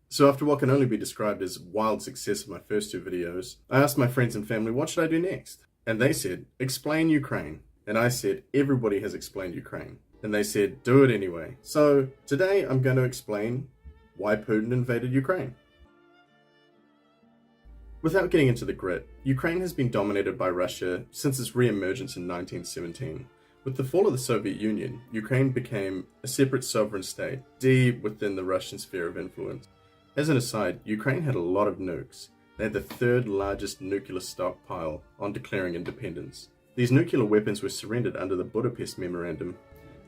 So after what can only be described as wild success of my first two videos, I asked my friends and family what should I do next? And they said, explain Ukraine. And I said, everybody has explained Ukraine. And they said, do it anyway. So today I'm going to explain why Putin invaded Ukraine. Without getting into the grit, Ukraine has been dominated by Russia since its re-emergence in 1917. With the fall of the Soviet Union, Ukraine became a separate sovereign state, deep within the Russian sphere of influence. As an aside, Ukraine had a lot of nukes. They had the third largest nuclear stockpile on declaring independence. These nuclear weapons were surrendered under the Budapest Memorandum,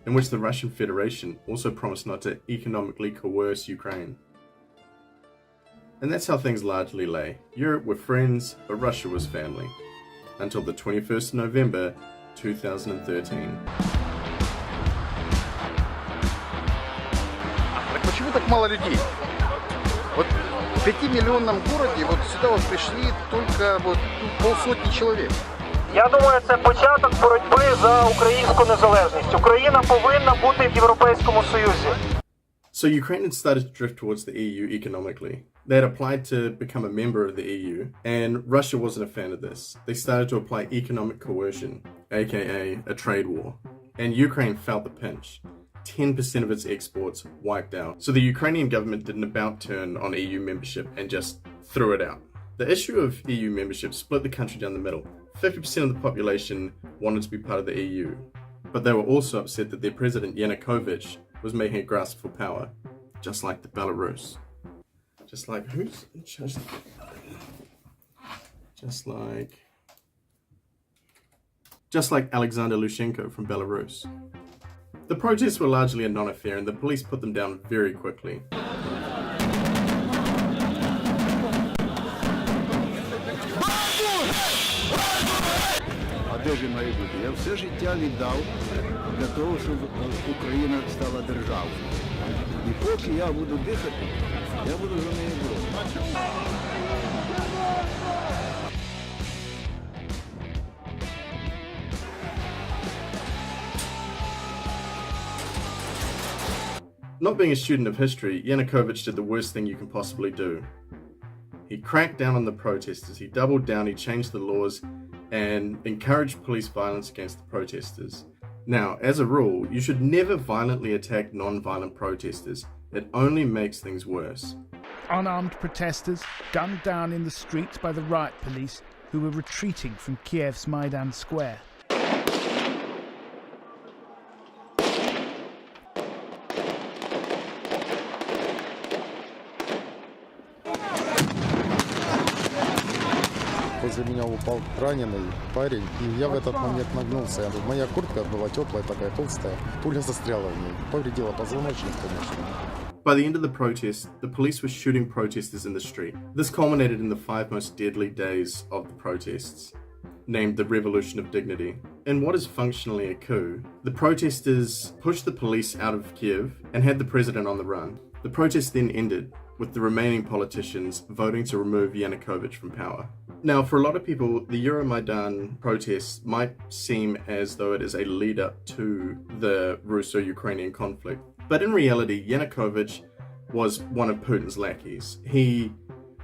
in which the Russian Federation also promised not to economically coerce Ukraine. And that's how things largely lay. Europe were friends, but Russia was family. Until the 21st of November, 2013. Почему так мало людей? Вот в 5-миллионном городе вот сюда вот пришли только вот полсотни человек. Я думаю, це початок боротьби за українську незалежність. Україна повинна бути в Європейському Союзі. So Ukraine had started to drift towards the EU economically. They had applied to become a member of the EU, and Russia wasn't a fan of this. They started to apply economic coercion, aka a trade war. And Ukraine felt the pinch. 10% of its exports wiped out. So the Ukrainian government did an about turn on EU membership and just threw it out. The issue of EU membership split the country down the middle. 50% of the population wanted to be part of the EU, but they were also upset that their president Yanukovych was making a grasp for power, just like the Belarus. Just like who's in charge? Just like Alexander Lukashenko from Belarus. The protests were largely a non-affair and the police put them down very quickly. А де ж має бути? Я все життя віддав для того, щоб Україна стала державою. І поки я буду дихати, я буду за нею боротися. Not being a student of history, Yanukovych did the worst thing you can possibly do. He cracked down on the protesters, he doubled down, he changed the laws, and encouraged police violence against the protesters. Now, as a rule, you should never violently attack non-violent protesters. It only makes things worse. Unarmed protesters gunned down in the streets by the riot police who were retreating from Kiev's Maidan Square. Возле меня упал раненый парень, и я в этот момент нагнулся. Моя куртка была теплая, такая толстая. Пуля застряла в ней, повредила позвоночник, конечно. By the end of the protest, the police were shooting protesters in the street. This culminated in the 5 most deadly days of the protests, named the Revolution of Dignity. In what is functionally a coup, the protesters pushed the police out of Kiev and had the president on the run. The protest then ended, with the remaining politicians voting to remove Yanukovych from power. Now, for a lot of people, the Euromaidan protests might seem as though it is a lead-up to the Russo-Ukrainian conflict. But in reality, Yanukovych was one of Putin's lackeys. He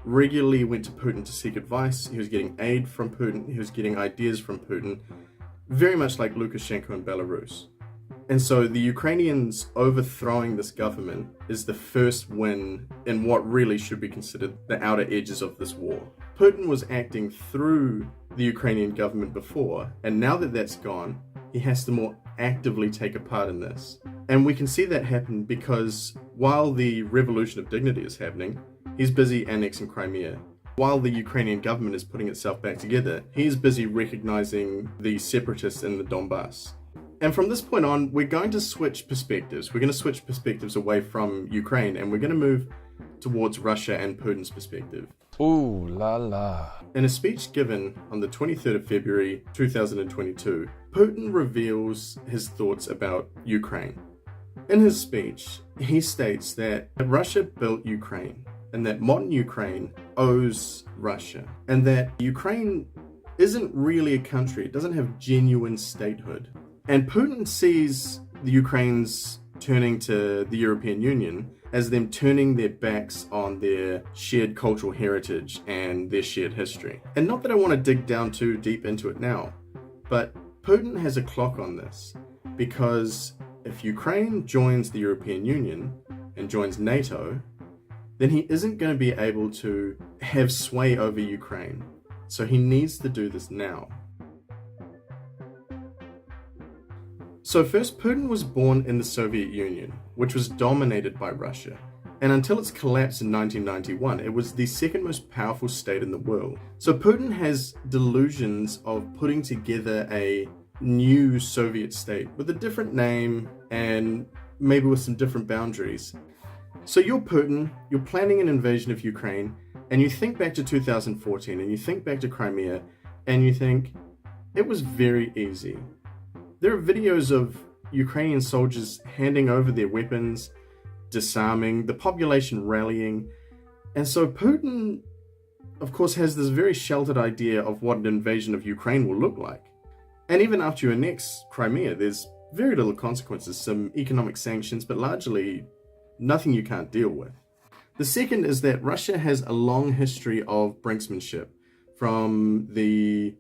regularly went to Putin to seek advice, he was getting aid from Putin, he was getting ideas from Putin, very much like Lukashenko in Belarus. And so the Ukrainians overthrowing this government is the first win in what really should be considered the outer edges of this war. Putin was acting through the Ukrainian government before, and now that that's gone, he has to more actively take a part in this. And we can see that happen because while the Revolution of Dignity is happening, he's busy annexing Crimea. While the Ukrainian government is putting itself back together, he's busy recognizing the separatists in the Donbass. And from this point on, we're going to switch perspectives. We're going to switch perspectives away from Ukraine and we're going to move towards Russia and Putin's perspective. Ooh la la. In a speech given on the 23rd of February 2022, Putin reveals his thoughts about Ukraine. In his speech, he states that Russia built Ukraine and that modern Ukraine owes Russia and that Ukraine isn't really a country. It doesn't have genuine statehood. And Putin sees the Ukraine's turning to the European Union as them turning their backs on their shared cultural heritage and their shared history. And not that I want to dig down too deep into it now, but Putin has a clock on this, because if Ukraine joins the European Union and joins NATO, then he isn't going to be able to have sway over Ukraine. So he needs to do this now. So first, Putin was born in the Soviet Union, which was dominated by Russia. And until its collapse in 1991, it was the second most powerful state in the world. So Putin has delusions of putting together a new Soviet state with a different name and maybe with some different boundaries. So you're Putin, you're planning an invasion of Ukraine, and you think back to 2014 and you think back to Crimea and you think, it was very easy. There are videos of Ukrainian soldiers handing over their weapons, disarming, the population rallying. And so Putin, of course, has this very sheltered idea of what an invasion of Ukraine will look like. And even after you annex Crimea, there's very little consequences, some economic sanctions, but largely nothing you can't deal with. The second is that Russia has a long history of brinksmanship, from the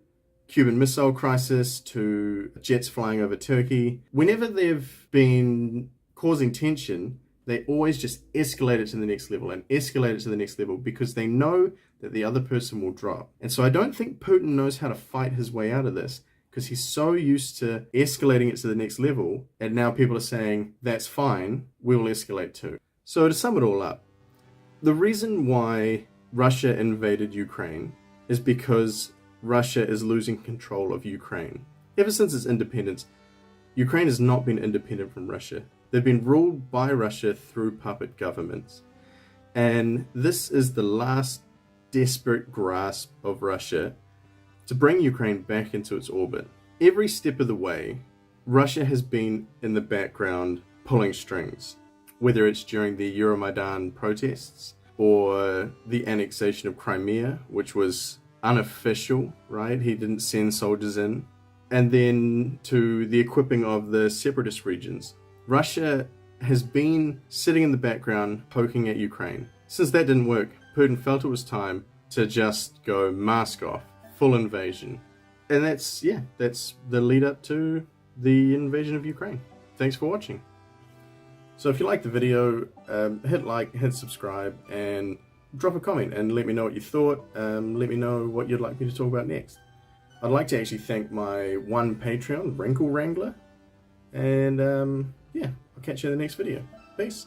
Cuban Missile Crisis to jets flying over Turkey. Whenever they've been causing tension, they always just escalate it to the next level and escalate it to the next level because they know that the other person will drop. And so I don't think Putin knows how to fight his way out of this, because he's so used to escalating it to the next level, and now people are saying, that's fine, we'll escalate too. So to sum it all up, the reason why Russia invaded Ukraine is because Russia is losing control of Ukraine. Ever since its independence, Ukraine has not been independent from Russia. They've been ruled by Russia through puppet governments. And this is the last desperate grasp of Russia to bring Ukraine back into its orbit. Every step of the way, Russia has been in the background pulling strings, whether it's during the Euromaidan protests or the annexation of Crimea, which was unofficial, right? He didn't send soldiers in. And then to the equipping of the separatist regions. Russia has been sitting in the background poking at Ukraine. Since that didn't work, Putin felt it was time to just go mask off, full invasion. And that's the lead up to the invasion of Ukraine. Thanks for watching. So if you liked the video, hit like, hit subscribe, and drop a comment and let me know what you thought. Let me know what you'd like me to talk about next. I'd like to actually thank my one Patreon, Wrinkle Wrangler. And yeah, I'll catch you in the next video. Peace.